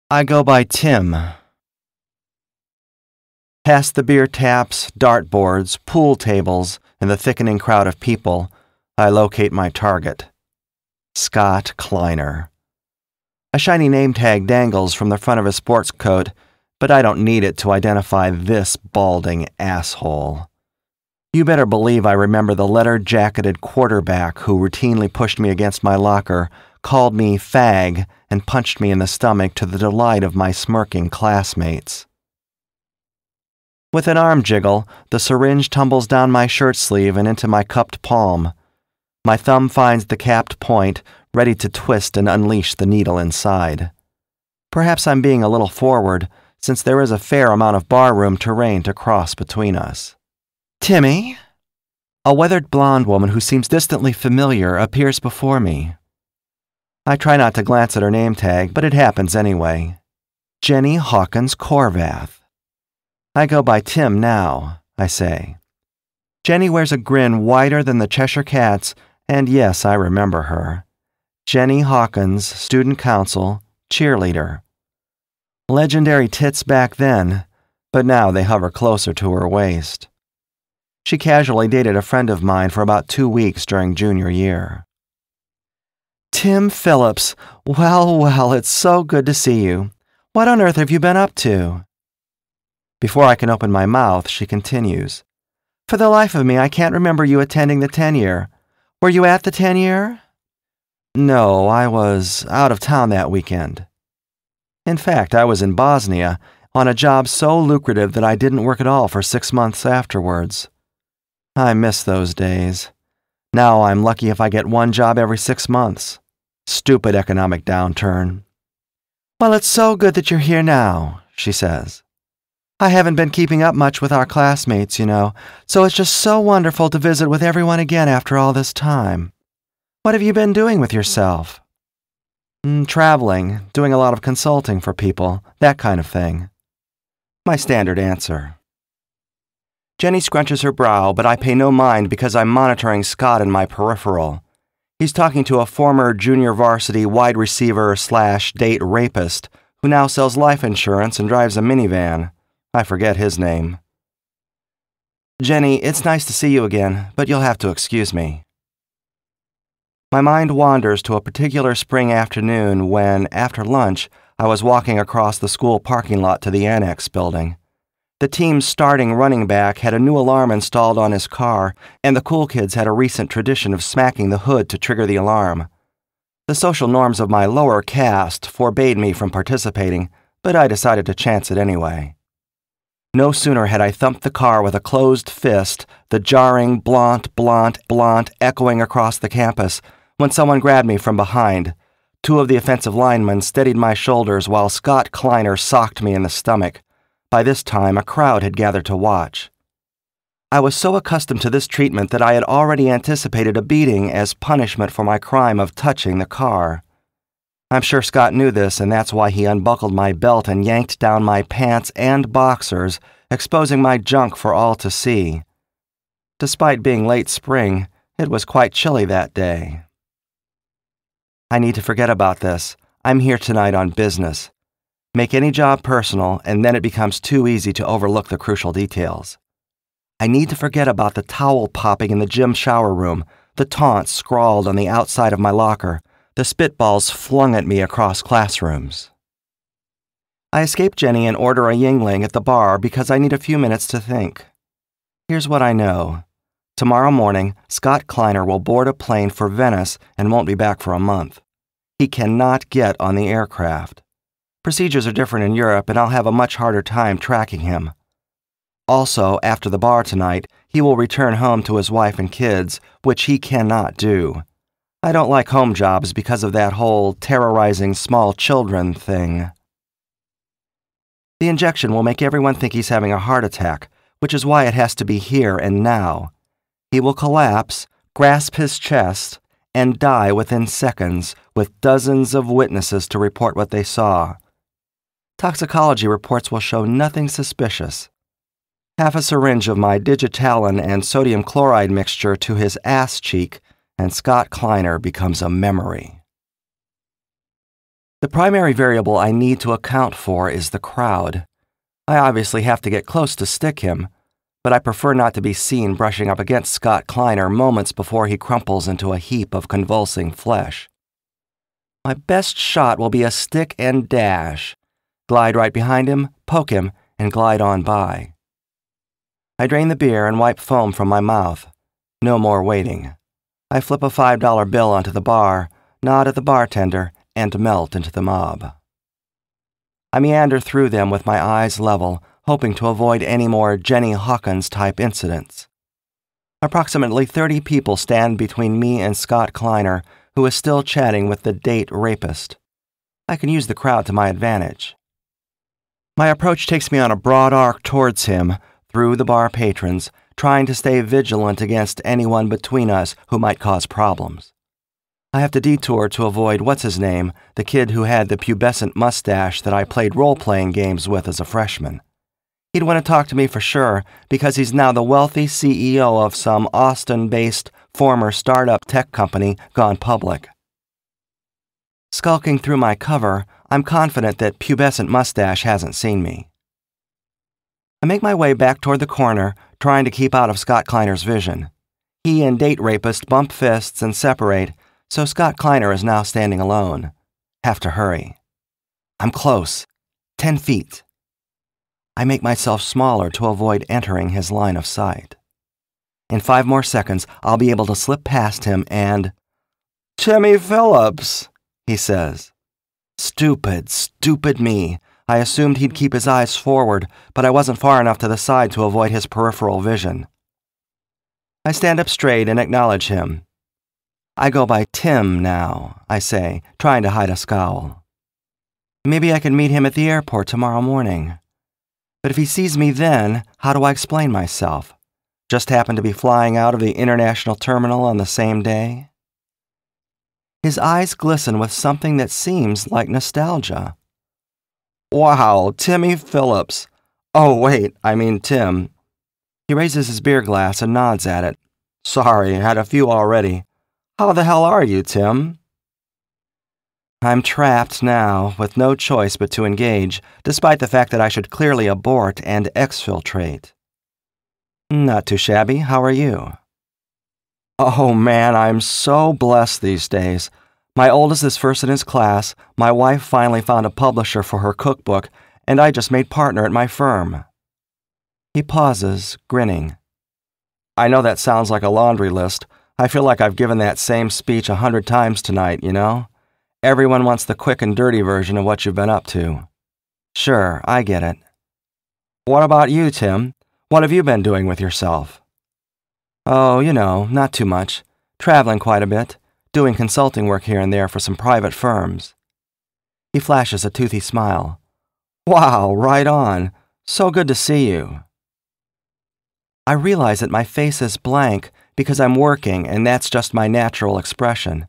I go by Tim. Past the beer taps, dartboards, pool tables, and the thickening crowd of people, I locate my target. Scott Kleiner. A shiny name tag dangles from the front of his sports coat, but I don't need it to identify this balding asshole. You better believe I remember the leather-jacketed quarterback who routinely pushed me against my locker, called me fag, and punched me in the stomach to the delight of my smirking classmates. With an arm jiggle, the syringe tumbles down my shirt sleeve and into my cupped palm. My thumb finds the capped point, ready to twist and unleash the needle inside. Perhaps I'm being a little forward, since there is a fair amount of barroom terrain to cross between us. Timmy? A weathered blonde woman who seems distantly familiar appears before me. I try not to glance at her name tag, but it happens anyway. Jenny Hawkins Corvath. I go by Tim now, I say. Jenny wears a grin wider than the Cheshire Cat's, and yes, I remember her. Jenny Hawkins, student council, cheerleader. Legendary tits back then, but now they hover closer to her waist. She casually dated a friend of mine for about 2 weeks during junior year. Tim Phillips, well, it's so good to see you. What on earth have you been up to? Before I can open my mouth, she continues. For the life of me, I can't remember you attending the 10-year. Were you at the 10-year? No, I was out of town that weekend. In fact, I was in Bosnia on a job so lucrative that I didn't work at all for 6 months afterwards. I miss those days. Now I'm lucky if I get one job every 6 months. Stupid economic downturn. Well, it's so good that you're here now, she says. I haven't been keeping up much with our classmates, you know, so it's just so wonderful to visit with everyone again after all this time. What have you been doing with yourself? Traveling, doing a lot of consulting for people, that kind of thing. My standard answer. Jenny scrunches her brow, but I pay no mind because I'm monitoring Scott in my peripheral. He's talking to a former junior varsity wide receiver / date rapist who now sells life insurance and drives a minivan. I forget his name. Jenny, it's nice to see you again, but you'll have to excuse me. My mind wanders to a particular spring afternoon when, after lunch, I was walking across the school parking lot to the annex building. The team's starting running back had a new alarm installed on his car, and the cool kids had a recent tradition of smacking the hood to trigger the alarm. The social norms of my lower caste forbade me from participating, but I decided to chance it anyway. No sooner had I thumped the car with a closed fist, the jarring blount, blount, blount echoing across the campus, when someone grabbed me from behind. 2 of the offensive linemen steadied my shoulders while Scott Kleiner socked me in the stomach. By this time, a crowd had gathered to watch. I was so accustomed to this treatment that I had already anticipated a beating as punishment for my crime of touching the car. I'm sure Scott knew this, and that's why he unbuckled my belt and yanked down my pants and boxers, exposing my junk for all to see. Despite being late spring, it was quite chilly that day. I need to forget about this. I'm here tonight on business. Make any job personal, and then it becomes too easy to overlook the crucial details. I need to forget about the towel popping in the gym shower room, the taunts scrawled on the outside of my locker, the spitballs flung at me across classrooms. I escape Jenny and order a Yingling at the bar because I need a few minutes to think. Here's what I know. Tomorrow morning, Scott Kleiner will board a plane for Venice and won't be back for a month. He cannot get on the aircraft. Procedures are different in Europe, and I'll have a much harder time tracking him. Also, after the bar tonight, he will return home to his wife and kids, which he cannot do. I don't like home jobs because of that whole terrorizing small children thing. The injection will make everyone think he's having a heart attack, which is why it has to be here and now. He will collapse, grasp his chest, and die within seconds, with dozens of witnesses to report what they saw. Toxicology reports will show nothing suspicious. Half a syringe of my digitalin and sodium chloride mixture to his ass cheek, and Scott Kleiner becomes a memory. The primary variable I need to account for is the crowd. I obviously have to get close to stick him, but I prefer not to be seen brushing up against Scott Kleiner moments before he crumples into a heap of convulsing flesh. My best shot will be a stick and dash. Glide right behind him, poke him, and glide on by. I drain the beer and wipe foam from my mouth. No more waiting. I flip a $5 bill onto the bar, nod at the bartender, and melt into the mob. I meander through them with my eyes level, hoping to avoid any more Jenny Hawkins-type incidents. Approximately 30 people stand between me and Scott Kleiner, who is still chatting with the date rapist. I can use the crowd to my advantage. My approach takes me on a broad arc towards him, through the bar patrons, trying to stay vigilant against anyone between us who might cause problems. I have to detour to avoid what's-his-name, the kid who had the pubescent mustache that I played role-playing games with as a freshman. He'd want to talk to me for sure, because he's now the wealthy CEO of some Austin-based former startup tech company gone public. Skulking through my cover, I'm confident that pubescent mustache hasn't seen me. I make my way back toward the corner, trying to keep out of Scott Kleiner's vision. He and date rapist bump fists and separate, so Scott Kleiner is now standing alone. Have to hurry. I'm close. 10 feet. I make myself smaller to avoid entering his line of sight. In 5 more seconds, I'll be able to slip past him and... "Timmy Phillips," he says. Stupid, stupid me. I assumed he'd keep his eyes forward, but I wasn't far enough to the side to avoid his peripheral vision. I stand up straight and acknowledge him. "I go by Tim now," I say, trying to hide a scowl. Maybe I can meet him at the airport tomorrow morning. But if he sees me then, how do I explain myself? Just happen to be flying out of the international terminal on the same day? His eyes glisten with something that seems like nostalgia. "Wow, Timmy Phillips. Oh, wait, I mean Tim." He raises his beer glass and nods at it. "Sorry, had a few already. How the hell are you, Tim?" I'm trapped now, with no choice but to engage, despite the fact that I should clearly abort and exfiltrate. "Not too shabby. How are you?" "Oh man, I'm so blessed these days. My oldest is first in his class, my wife finally found a publisher for her cookbook, and I just made partner at my firm." He pauses, grinning. "I know that sounds like a laundry list. I feel like I've given that same speech 100 times tonight, you know? Everyone wants the quick and dirty version of what you've been up to." "Sure, I get it." "What about you, Tim? What have you been doing with yourself?" "Oh, you know, not too much. Traveling quite a bit, doing consulting work here and there for some private firms." He flashes a toothy smile. "Wow, right on. So good to see you." I realize that my face is blank because I'm working and that's just my natural expression.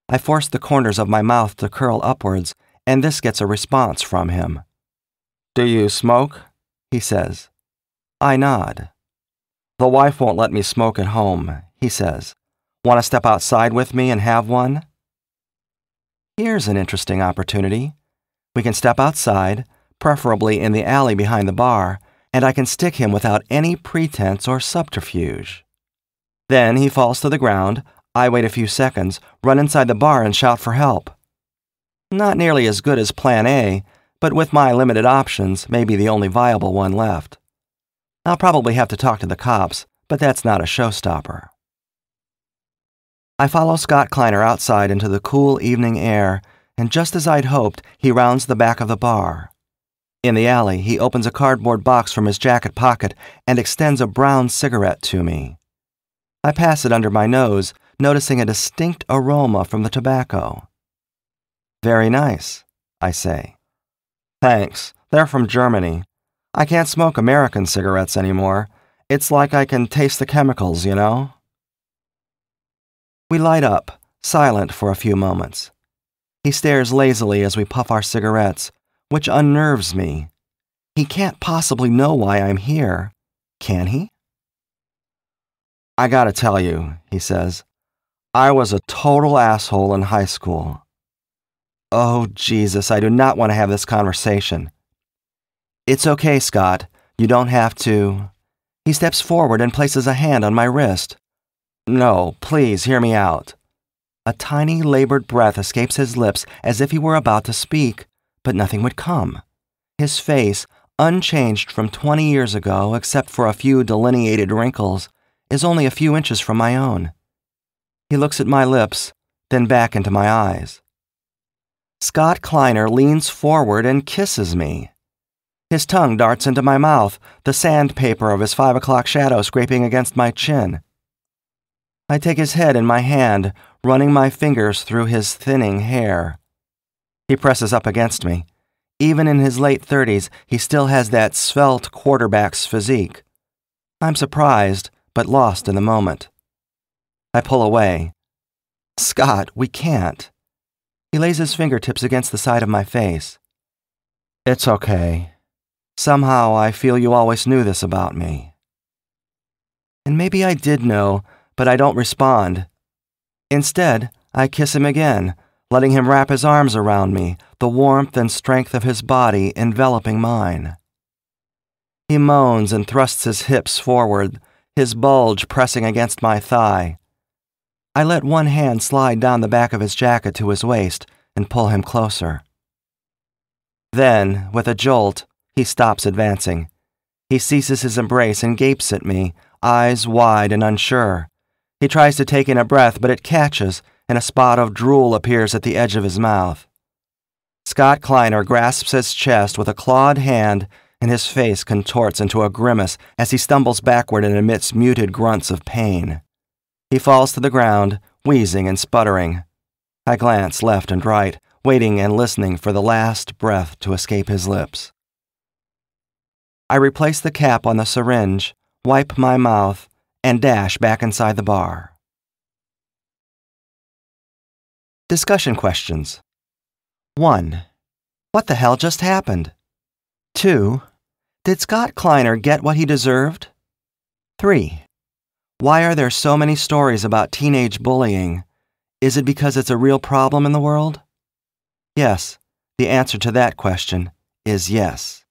I force the corners of my mouth to curl upwards, and this gets a response from him. "Do you smoke?" he says. I nod. "The wife won't let me smoke at home," he says. "Want to step outside with me and have one?" Here's an interesting opportunity. We can step outside, preferably in the alley behind the bar, and I can stick him without any pretense or subterfuge. Then he falls to the ground. I wait a few seconds, run inside the bar and shout for help. Not nearly as good as Plan A, but with my limited options, maybe the only viable one left. I'll probably have to talk to the cops, but that's not a showstopper. I follow Scott Kleiner outside into the cool evening air, and just as I'd hoped, he rounds the back of the bar. In the alley, he opens a cardboard box from his jacket pocket and extends a brown cigarette to me. I pass it under my nose, noticing a distinct aroma from the tobacco. "Very nice," I say. "Thanks. They're from Germany. I can't smoke American cigarettes anymore. It's like I can taste the chemicals, you know?" We light up, silent for a few moments. He stares lazily as we puff our cigarettes, which unnerves me. He can't possibly know why I'm here, can he? "I gotta tell you," he says, "I was a total asshole in high school." Oh, Jesus, I do not want to have this conversation. It's okay, Scott. You don't have to. He steps forward and places a hand on my wrist. No, please, hear me out. A tiny, labored breath escapes his lips as if he were about to speak, but nothing would come. His face, unchanged from 20 years ago except for a few delineated wrinkles, is only a few inches from my own. He looks at my lips, then back into my eyes. Scott Kleiner leans forward and kisses me. His tongue darts into my mouth, the sandpaper of his 5 o'clock shadow scraping against my chin. I take his head in my hand, running my fingers through his thinning hair. He presses up against me. Even in his late 30s, he still has that svelte quarterback's physique. I'm surprised, but lost in the moment. I pull away. Scott, we can't. He lays his fingertips against the side of my face. It's okay. Somehow I feel you always knew this about me. And maybe I did know, but I don't respond. Instead, I kiss him again, letting him wrap his arms around me, the warmth and strength of his body enveloping mine. He moans and thrusts his hips forward, his bulge pressing against my thigh. I let one hand slide down the back of his jacket to his waist and pull him closer. Then, with a jolt, he stops advancing. He ceases his embrace and gapes at me, eyes wide and unsure. He tries to take in a breath, but it catches, and a spot of drool appears at the edge of his mouth. Scott Kleiner grasps his chest with a clawed hand, and his face contorts into a grimace as he stumbles backward and emits muted grunts of pain. He falls to the ground, wheezing and sputtering. I glance left and right, waiting and listening for the last breath to escape his lips. I replace the cap on the syringe, wipe my mouth, and dash back inside the bar. Discussion questions. 1. What the hell just happened? 2. Did Scott Kleiner get what he deserved? 3. Why are there so many stories about teenage bullying? Is it because it's a real problem in the world? Yes, the answer to that question is yes.